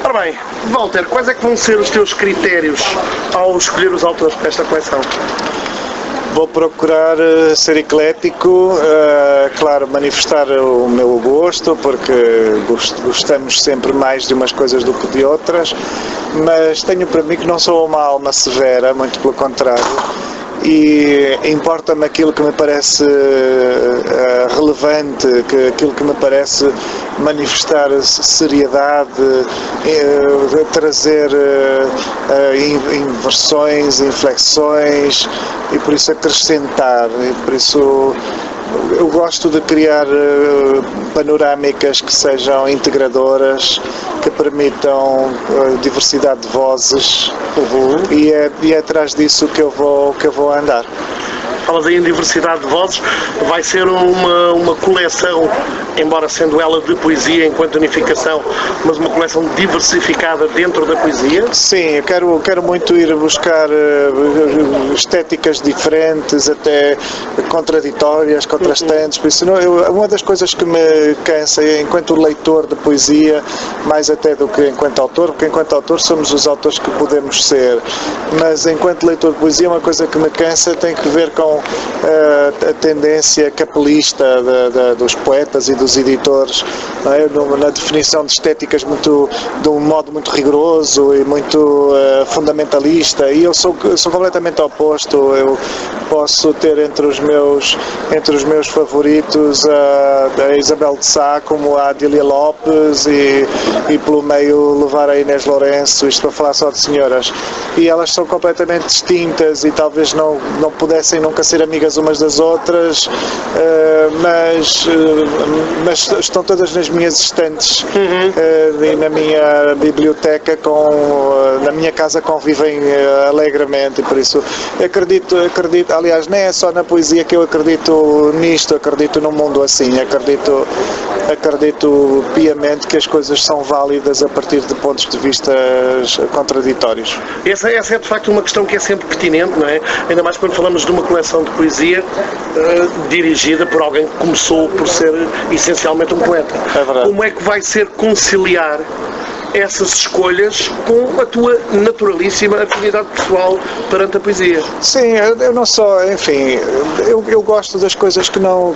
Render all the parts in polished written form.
Ora bem, Walter, quais é que vão ser os teus critérios ao escolher os autores para esta coleção? Vou procurar ser eclético, claro, manifestar o meu gosto, porque gostamos sempre mais de umas coisas do que de outras, mas tenho para mim que não sou uma alma severa, muito pelo contrário, e importa-me aquilo que me parece relevante, aquilo que me parece manifestar seriedade, trazer inversões, inflexões, e por isso acrescentar, e por isso eu gosto de criar panorâmicas que sejam integradoras, que permitam diversidade de vozes, e é atrás disso que eu vou andar. Falas aí em diversidade de vozes, vai ser uma coleção, embora sendo ela de poesia enquanto unificação, mas uma coleção diversificada dentro da poesia? Sim, eu quero muito ir buscar estéticas diferentes, até contraditórias, contrastantes, por isso uma das coisas que me cansa enquanto leitor de poesia, mais até do que enquanto autor, porque enquanto autor somos os autores que podemos ser, mas enquanto leitor de poesia uma coisa que me cansa tem que ver com a tendência capelista dos poetas e dos editores, não é? Na definição de estéticas de um modo muito rigoroso e muito fundamentalista, e eu sou completamente oposto. Eu posso ter entre os meus favoritos a Isabel de Sá, como a Adília Lopes, e pelo meio levar a Inês Lourenço, isto para falar só de senhoras, e elas são completamente distintas e talvez não pudessem nunca ser amigas umas das outras, mas estão todas nas minhas estantes e na minha biblioteca, na minha casa convivem alegremente, e por isso acredito, aliás, nem é só na poesia que eu acredito nisto, acredito num mundo assim, acredito piamente que as coisas são válidas a partir de pontos de vista contraditórios. Essa é de facto uma questão que é sempre pertinente, não é? Ainda mais quando falamos de uma coleção de poesia dirigida por alguém que começou por ser essencialmente um poeta. É verdade. Como é que vai ser conciliar essas escolhas com a tua naturalíssima afinidade pessoal perante a poesia? Sim, eu não só, enfim, eu gosto das coisas que não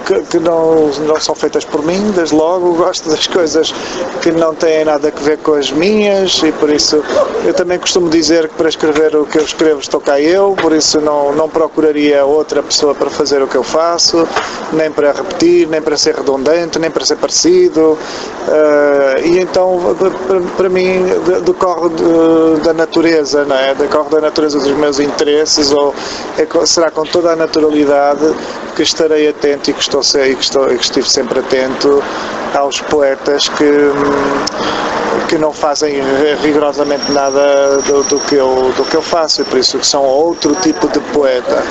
são feitas por mim, desde logo, gosto das coisas que não têm nada a ver com as minhas, e por isso eu também costumo dizer que para escrever o que eu escrevo estou cá eu, por isso não procuraria outra pessoa para fazer o que eu faço, nem para repetir, nem para ser redundante, nem para ser parecido, e então para mim decorre da natureza, não é? Decorre da natureza dos meus interesses, ou será com toda a naturalidade que estarei atento e que estive sempre atento aos poetas que não fazem rigorosamente nada do que eu faço, e por isso que são outro tipo de poeta.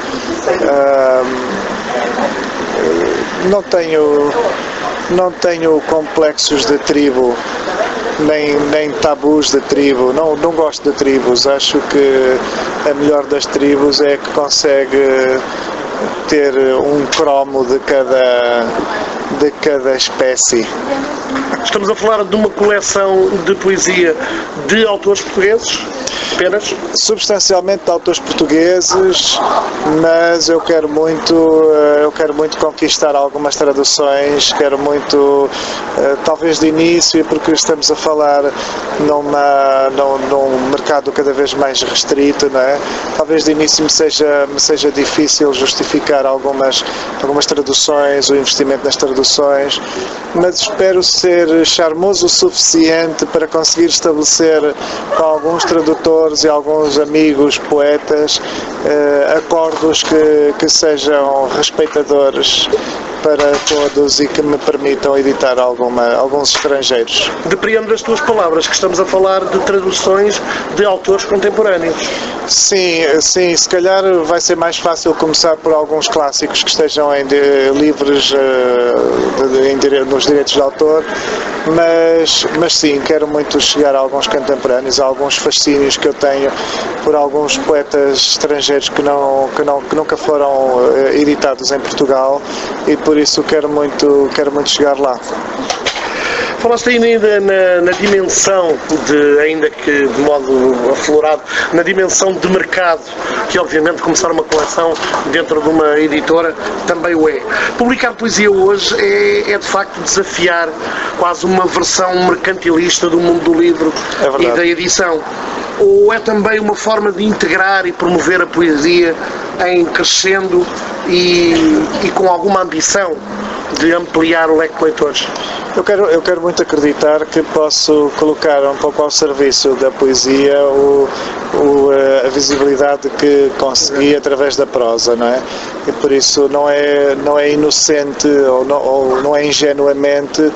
Não tenho complexos de tribo, nem tabus de tribo, não gosto de tribos. Acho que a melhor das tribos é que consegue ter um cromo de cada espécie. Estamos a falar de uma coleção de poesia de autores portugueses? Apenas? Substancialmente de autores portugueses, mas eu quero muito conquistar algumas traduções, quero muito, talvez de início, porque estamos a falar num mercado cada vez mais restrito, não é? Talvez de início me seja difícil justificar algumas traduções, o investimento nas traduções, mas espero ser charmoso o suficiente para conseguir estabelecer com alguns tradutores e alguns amigos poetas acordos que sejam respeitadores para todos e que me permitam editar alguns estrangeiros. Depreendo das tuas palavras que estamos a falar de traduções de autores contemporâneos. Sim, se calhar vai ser mais fácil começar por alguns clássicos que estejam livres nos direitos de autor, mas sim, quero muito chegar a alguns contemporâneos, a alguns fascínios que eu tenho por alguns poetas estrangeiros que nunca foram editados em Portugal, e por isso quero muito chegar lá. Falaste ainda na dimensão ainda que de modo aflorado, na dimensão de mercado, que obviamente começar uma coleção dentro de uma editora também o é. Publicar poesia hoje é de facto desafiar quase uma versão mercantilista do mundo do livro e da edição. Ou é também uma forma de integrar e promover a poesia em crescendo e com alguma ambição de ampliar o leque de leitores? Eu quero muito acreditar que posso colocar um pouco ao serviço da poesia a visibilidade que consegui através da prosa, não é? E por isso não é inocente ou não é ingenuamente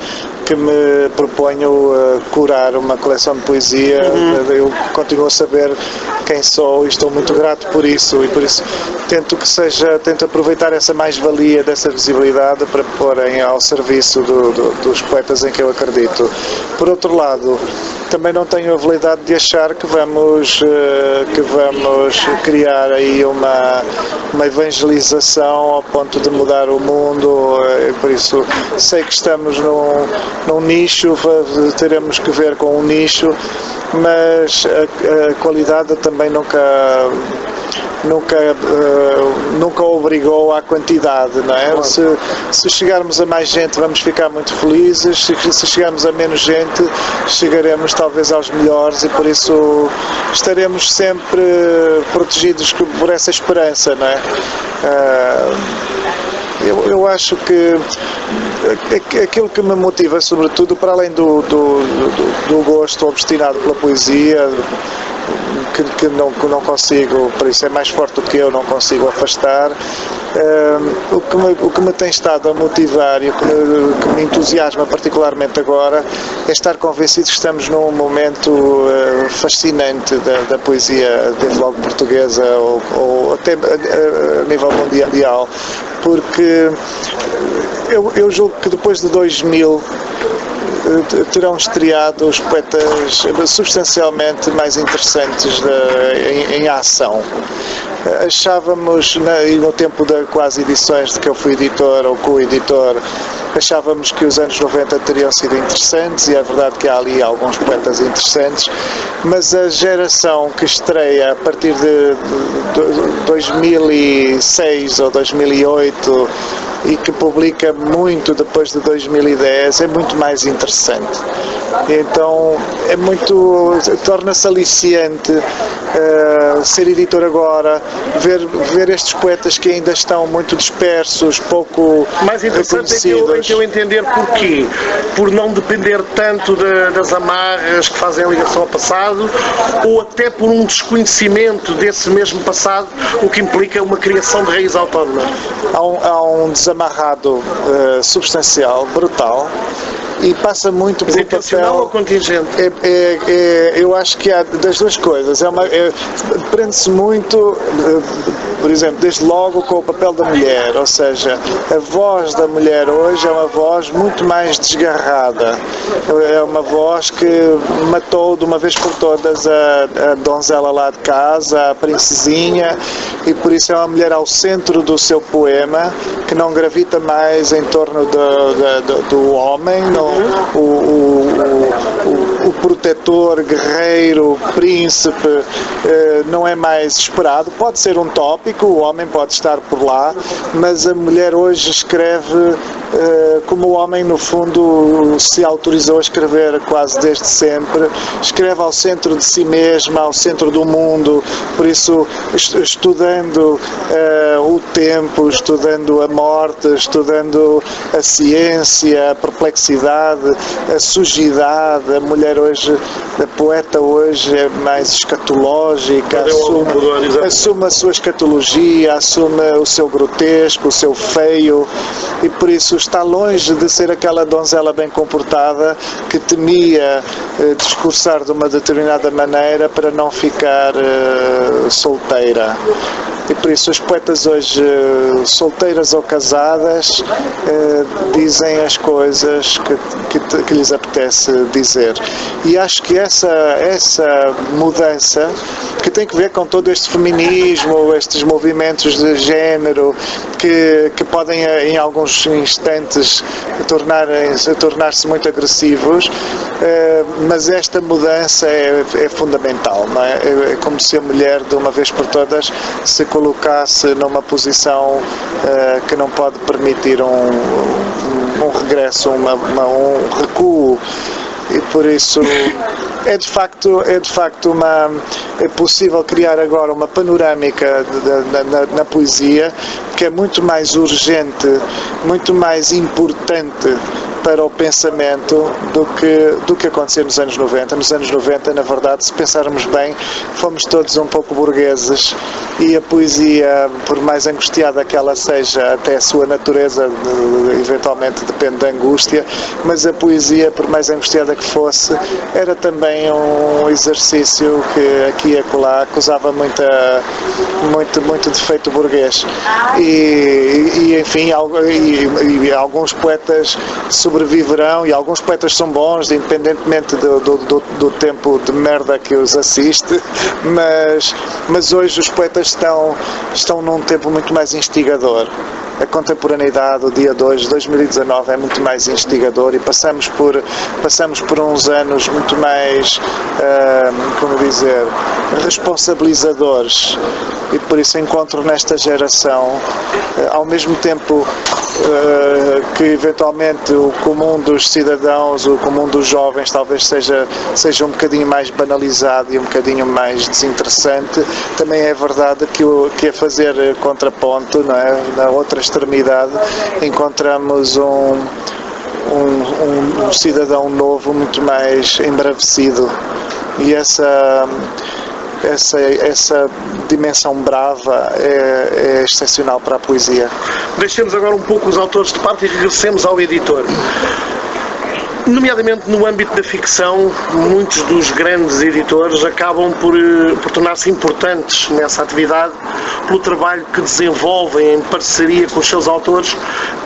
que me proponho curar uma coleção de poesia. Eu continuo a saber quem sou e estou muito grato por isso, e por isso tento aproveitar essa mais-valia dessa visibilidade para porem ao serviço dos poetas em que eu acredito. Por outro lado, também não tenho a validade de achar que vamos criar aí uma evangelização ao ponto de mudar o mundo. Por isso sei que estamos num nicho, teremos que ver com um nicho, mas a qualidade também nunca obrigou à quantidade, não é? Se chegarmos a mais gente, vamos ficar muito felizes. Se chegarmos a menos gente, chegaremos talvez aos melhores, e por isso estaremos sempre protegidos por essa esperança, não é? Eu acho que aquilo que me motiva, sobretudo, para além do gosto obstinado pela poesia, que não consigo, por isso é mais forte do que eu, não consigo afastar, o que me tem estado a motivar e o que me entusiasma particularmente agora é estar convencido que estamos num momento fascinante da poesia, desde logo portuguesa ou até a nível mundial, porque eu julgo que depois de 2000 terão estreado os poetas substancialmente mais interessantes em ação. Achávamos, no tempo das quase edições de que eu fui editor ou co-editor, achávamos que os anos 90 teriam sido interessantes, e é verdade que há ali alguns poetas interessantes, mas a geração que estreia a partir de 2006 ou 2008 e que publica muito depois de 2010 é muito mais interessante. Então torna-se aliciante ser editor agora, ver estes poetas que ainda estão muito dispersos, pouco mais interessante reconhecidos. É que eu entender porquê. Por não depender tanto das amarras que fazem a ligação ao passado, ou até por um desconhecimento desse mesmo passado, o que implica uma criação de raiz autónoma. Há um desamarrado substancial, brutal, e passa muito pelo intencional papel. Ou contingente? Eu acho que há das duas coisas. Prende-se muito, por exemplo, desde logo com o papel da mulher, ou seja, a voz da mulher hoje é uma voz muito mais desgarrada, é uma voz que matou de uma vez por todas a donzela lá de casa, a princesinha, e por isso é uma mulher ao centro do seu poema, que não gravita mais em torno do homem, o protetor, guerreiro, príncipe, não é mais esperado. Pode ser um tópico, o homem pode estar por lá, mas a mulher hoje escreve como o homem, no fundo, se autorizou a escrever quase desde sempre. Escreve ao centro de si mesma, ao centro do mundo, por isso estudando o tempo, estudando a morte, estudando a ciência, a perplexidade, a sujidade. A mulher hoje, a poeta hoje é mais escatológica, assume a sua escatologia, assume o seu grotesco, o seu feio, e por isso está longe de ser aquela donzela bem comportada que temia discursar de uma determinada maneira para não ficar solteira. E por isso os poetas hoje, solteiras ou casadas, dizem as coisas que lhes apetece dizer. E acho que essa mudança, que tem que ver com todo este feminismo, estes movimentos de género que podem em alguns instantes tornar-se muito agressivos, mas esta mudança é fundamental, não é? É como se a mulher de uma vez por todas se colocasse numa posição que não pode permitir um regresso, um recuo, e por isso é possível criar agora uma panorâmica na poesia que é muito mais urgente, muito mais importante para o pensamento do que acontecia nos anos 90. Nos anos 90, na verdade, se pensarmos bem, fomos todos um pouco burgueses e a poesia, por mais angustiada que ela seja, até a sua natureza eventualmente depende da angústia, mas a poesia, por mais angustiada que fosse, era também um exercício que aqui e acolá acusava muito defeito burguês. Enfim, alguns poetas sobreviverão, e alguns poetas são bons, independentemente do tempo de merda que os assiste, mas hoje os poetas estão num tempo muito mais instigador. A contemporaneidade, o dia de hoje, 2019, é muito mais instigador e passamos por uns anos muito mais, responsabilizadores, e por isso encontro nesta geração, ao mesmo tempo que eventualmente o comum dos cidadãos, o comum dos jovens talvez seja um bocadinho mais banalizado e um bocadinho mais desinteressante, também é verdade que a fazer contraponto, não é? Na outra extremidade encontramos um cidadão novo muito mais embravecido, e essa dimensão brava é excepcional para a poesia. Deixemos agora um pouco os autores de parte e regressemos ao editor. Nomeadamente no âmbito da ficção, muitos dos grandes editores acabam por tornar-se importantes nessa atividade pelo trabalho que desenvolvem em parceria com os seus autores,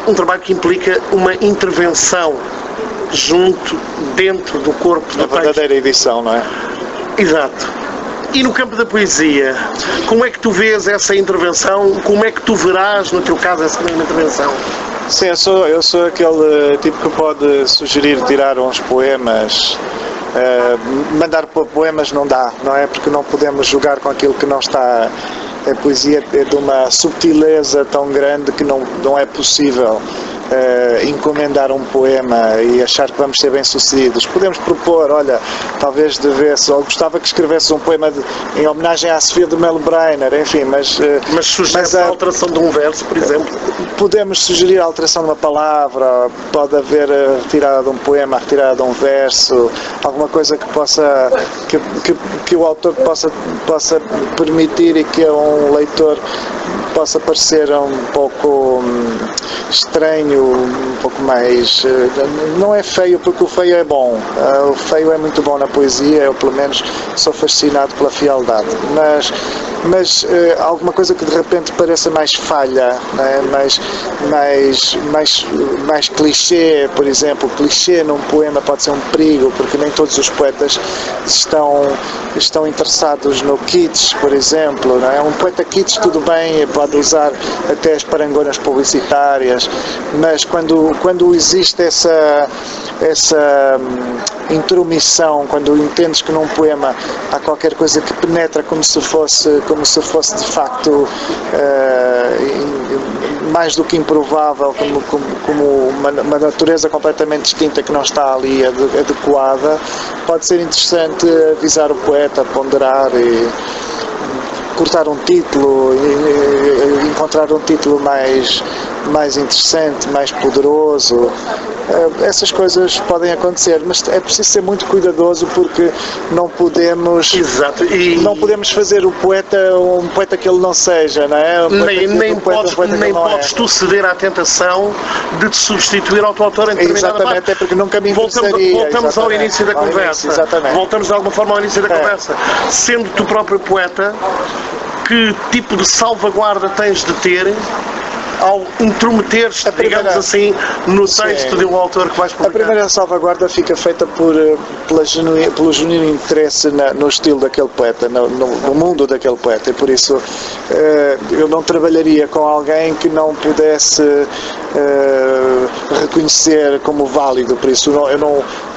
um trabalho que implica uma intervenção dentro do corpo do texto. A verdadeira edição, não é? Exato. E no campo da poesia, como é que tu vês essa intervenção? Como é que tu verás, no teu caso, essa mesma intervenção? Sim, eu sou aquele tipo que pode sugerir tirar uns poemas. Mandar poemas não dá, não é? Porque não podemos jogar com aquilo que não está. A poesia é de uma subtileza tão grande que não é possível encomendar um poema e achar que vamos ser bem-sucedidos. Podemos propor, olha, talvez devesse, ou gostava que escrevesse um poema em homenagem à Sofia de Melo Breiner, enfim, mas sugere a alteração de um verso, por exemplo? Podemos sugerir a alteração de uma palavra, pode haver a retirada de um poema, a retirada de um verso, alguma coisa que possa, que o autor possa permitir e que um leitor possa parecer um pouco estranho, um pouco mais... Não é feio, porque o feio é bom. O feio é muito bom na poesia, eu pelo menos sou fascinado pela frialdade. Mas alguma coisa que de repente pareça mais falha, né? mais clichê, por exemplo. Clichê num poema pode ser um perigo, porque nem todos os poetas estão interessados no kitsch, por exemplo. Não é? Um poeta kitsch, tudo bem, pode usar até as parangonas publicitárias, mas quando existe essa intromissão, quando entendes que num poema há qualquer coisa que penetra como se fosse de facto mais do que improvável, como uma natureza completamente distinta que não está ali adequada, pode ser interessante avisar o poeta, ponderar e cortar um título, e encontrar um título mais interessante, mais poderoso. Essas coisas podem acontecer, mas é preciso ser muito cuidadoso, porque não podemos, não podemos fazer o poeta um poeta que ele não seja, não é? Nem podes tu ceder à tentação de te substituir ao teu autor em determinada parte. Exatamente, é porque nunca me interessaria. Voltamos ao início da conversa. Voltamos de alguma forma ao início da conversa. Sendo tu próprio poeta, que tipo de salvaguarda tens de ter ao intrometer-te, digamos assim, no texto de um autor que vais publicar? A primeira salvaguarda fica feita pelo genuíno interesse no estilo daquele poeta, no mundo daquele poeta, e por isso eu não trabalharia com alguém que não pudesse reconhecer como válido. Por isso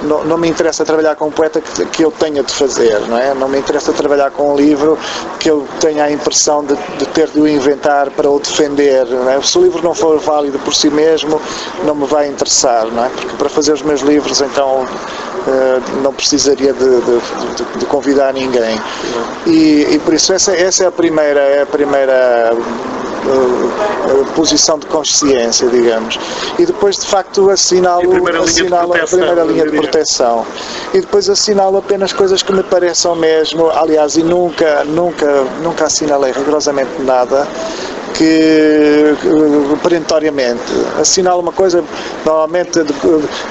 não me interessa trabalhar com um poeta que eu tenha de fazer, não é? Não me interessa trabalhar com um livro que eu tenha a impressão de ter de o inventar para o defender, não é? Se o livro não for válido por si mesmo, não me vai interessar, não é? Porque para fazer os meus livros, então, não precisaria de convidar ninguém. E por isso essa é a primeira posição de consciência, digamos. E depois, de facto, assinalo a primeira linha de proteção. E depois assinalo apenas coisas que me pareçam mesmo, aliás, e nunca assinalei rigorosamente nada que perentoriamente assinalo uma coisa, normalmente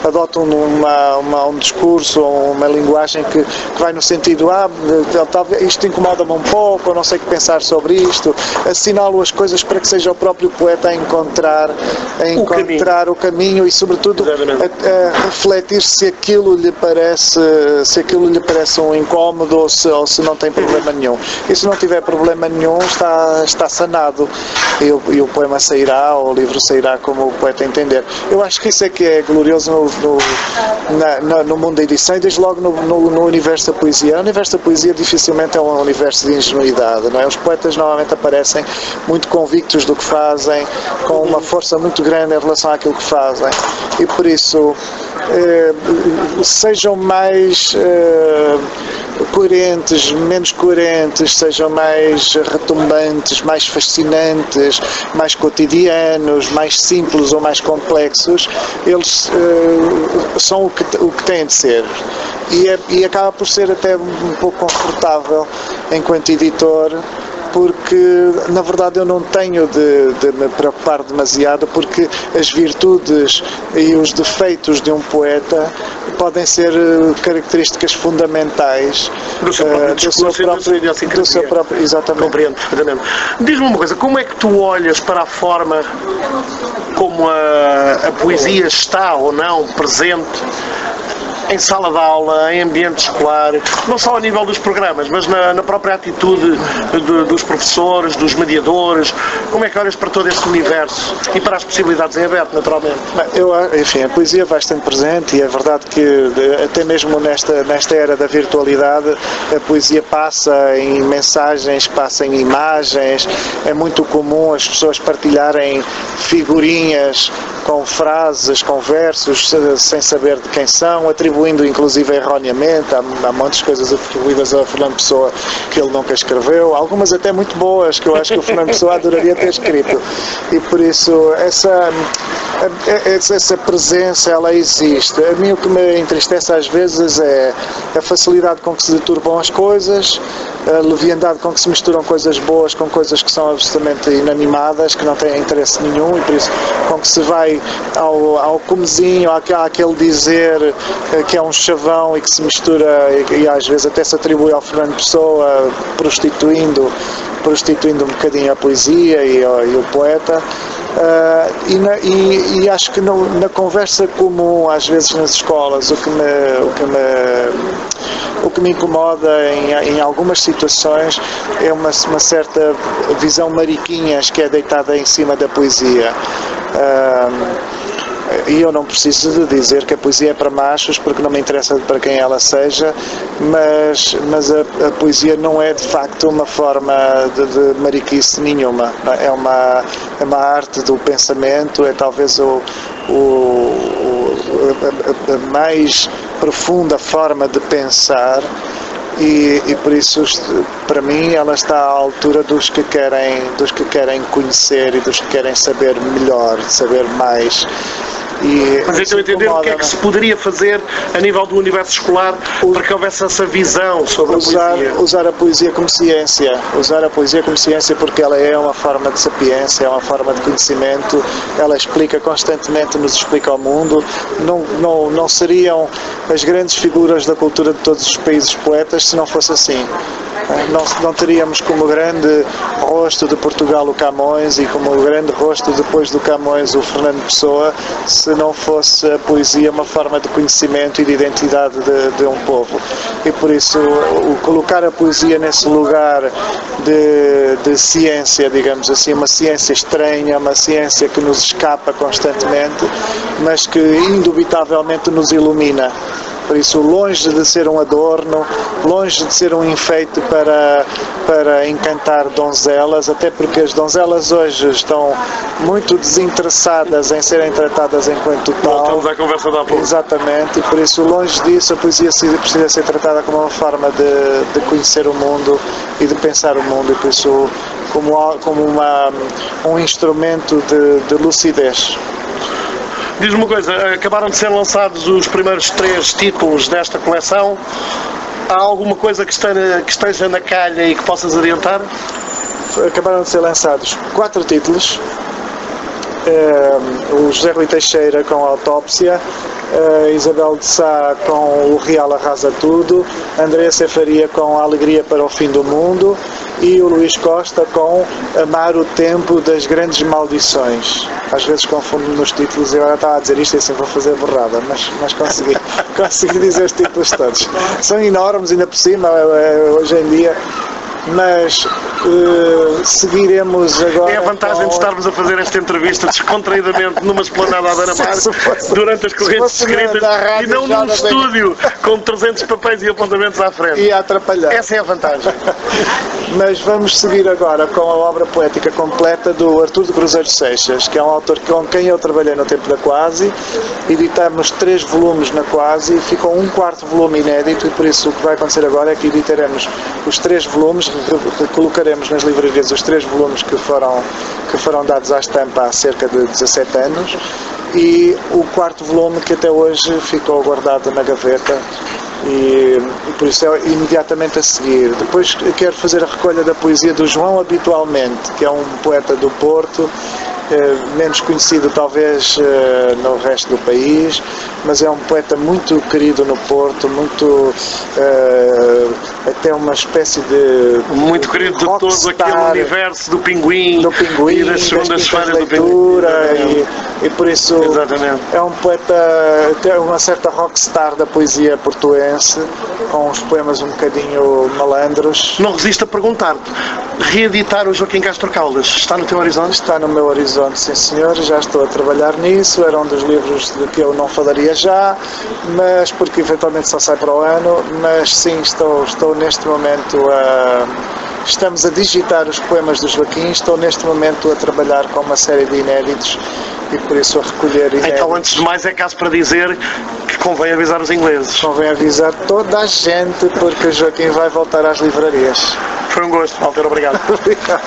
adoto um discurso ou uma linguagem que vai no sentido talvez isto incomoda-me um pouco, eu não sei o que pensar sobre isto. Assinalo as coisas para que seja o próprio poeta a encontrar o caminho e sobretudo a refletir se aquilo lhe parece um incómodo ou se não tem problema nenhum. E se não tiver problema nenhum, está sanado. E o poema sairá, ou o livro sairá como o poeta entender. Eu acho que isso é que é glorioso no mundo da edição e desde logo no universo da poesia. O universo da poesia dificilmente é um universo de ingenuidade, não é? Os poetas normalmente aparecem muito convictos do que fazem, com uma força muito grande em relação àquilo que fazem, e por isso sejam mais coerentes, menos coerentes, sejam mais retumbantes, mais fascinantes, mais cotidianos, mais simples ou mais complexos, eles são o que têm de ser. E acaba por ser até um pouco confortável enquanto editor, porque na verdade eu não tenho de me preocupar demasiado, porque as virtudes e os defeitos de um poeta podem ser características fundamentais do seu próprio exatamente. Compreendo perfeitamente. Diz-me uma coisa, como é que tu olhas para a forma como a poesia está ou não presente em sala de aula, em ambiente escolar, não só a nível dos programas, mas na própria atitude dos professores, dos mediadores? Como é que olhas para todo esse universo e para as possibilidades em aberto, naturalmente? Enfim, a poesia vai estando presente, e é verdade que até mesmo nesta era da virtualidade, a poesia passa em mensagens, passa em imagens. É muito comum as pessoas partilharem figurinhas com frases, com versos, sem saber de quem são, atribuindo inclusive erroneamente. Há muitas coisas atribuídas a Fernando Pessoa que ele nunca escreveu, algumas até muito boas, que eu acho que o Fernando Pessoa adoraria ter escrito. E por isso essa presença, ela existe. A mim o que me entristece às vezes é a facilidade com que se deturbam as coisas, a leviandade com que se misturam coisas boas com coisas que são absolutamente inanimadas, que não têm interesse nenhum, e por isso com que se vai ao comezinho, àquele dizer que é um chavão e que se mistura e às vezes até se atribui ao Fernando Pessoa, prostituindo um bocadinho a poesia e o poeta. E acho que na conversa comum, às vezes nas escolas, o que me incomoda em algumas situações é uma certa visão mariquinhas que é deitada em cima da poesia. E eu não preciso de dizer que a poesia é para machos, porque não me interessa para quem ela seja, mas a poesia não é de facto uma forma de mariquice nenhuma. É uma arte do pensamento, é talvez a mais profunda forma de pensar. E por isso, para mim, ela está à altura dos que querem conhecer e dos que querem saber melhor, saber mais. Mas então entender o que é que se poderia fazer a nível do universo escolar para que houvesse essa visão sobre a poesia? Usar a poesia como ciência. Usar a poesia como ciência porque ela é uma forma de sapiência, é uma forma de conhecimento, ela explica constantemente, nos explica ao mundo. Não seriam as grandes figuras da cultura de todos os países poetas se não fosse assim. Não teríamos como grande rosto de Portugal o Camões e como grande rosto depois do Camões o Fernando Pessoa se não fosse a poesia uma forma de conhecimento e de identidade de um povo. E por isso colocar a poesia nesse lugar de ciência, digamos assim, uma ciência estranha, uma ciência que nos escapa constantemente, mas que indubitavelmente nos ilumina. Por isso, longe de ser um adorno, longe de ser um enfeite para encantar donzelas, até porque as donzelas hoje estão muito desinteressadas em serem tratadas enquanto tal. Voltamos à conversa da há pouco. Exatamente, e por isso, longe disso, a poesia precisa ser tratada como uma forma de conhecer o mundo e de pensar o mundo, e por isso, como um instrumento de lucidez. Diz-me uma coisa, acabaram de ser lançados os primeiros 3 títulos desta coleção. Há alguma coisa que esteja na calha e que possas adiantar? Acabaram de ser lançados 4 títulos. O José Rui Teixeira com a Autópsia, a Isabel de Sá com O Real Arrasa Tudo, André Cefaria com A Alegria para o Fim do Mundo e o Luís Costa com Amar o Tempo das Grandes Maldições. Às vezes confundo-me nos títulos e agora estava a dizer isto e assim vou fazer borrada, mas consegui dizer os títulos todos. São enormes ainda por cima, hoje em dia. Mas seguiremos agora. É a vantagem de estarmos a fazer esta entrevista descontraídamente numa esplanada à beira-mar durante as correntes escritas e não num estúdio com 300 papéis e apontamentos à frente. E a atrapalhar. Essa é a vantagem. Mas vamos seguir agora com a obra poética completa do Artur de Cruzeiro Seixas, que é um autor com quem eu trabalhei no tempo da Quasi. Editamos 3 volumes na Quasi, ficou um 4º volume inédito e por isso o que vai acontecer agora é que editaremos os 3 volumes, colocaremos nas livrarias os 3 volumes que foram dados à estampa há cerca de 17 anos e o 4º volume que até hoje ficou guardado na gaveta e por isso é imediatamente a seguir. Depois quero fazer a recolha da poesia do João Habitualmente, que é um poeta do Porto, menos conhecido talvez no resto do país, mas é um poeta muito querido no Porto, muito até uma espécie de muito querido de todo aquele universo do Pinguim e das segundas-feiras do Pinguim e por isso exatamente. É um poeta, tem uma certa rockstar da poesia portuense, com uns poemas um bocadinho malandros. Não resisto a perguntar-te, reeditar o Joaquim Castro Caldas está no teu horizonte? Está no meu horizonte, sim senhor, já estou a trabalhar nisso, era um dos livros de que eu não falaria já, mas porque eventualmente só sai para o ano, mas sim, estou neste momento estamos a digitar os poemas do Joaquim, estou neste momento a trabalhar com uma série de inéditos e por isso a recolher inéditos. Então antes de mais é caso para dizer que convém avisar os ingleses. Convém avisar toda a gente porque o Joaquim vai voltar às livrarias. Foi um gosto, Walter, obrigado. Obrigado.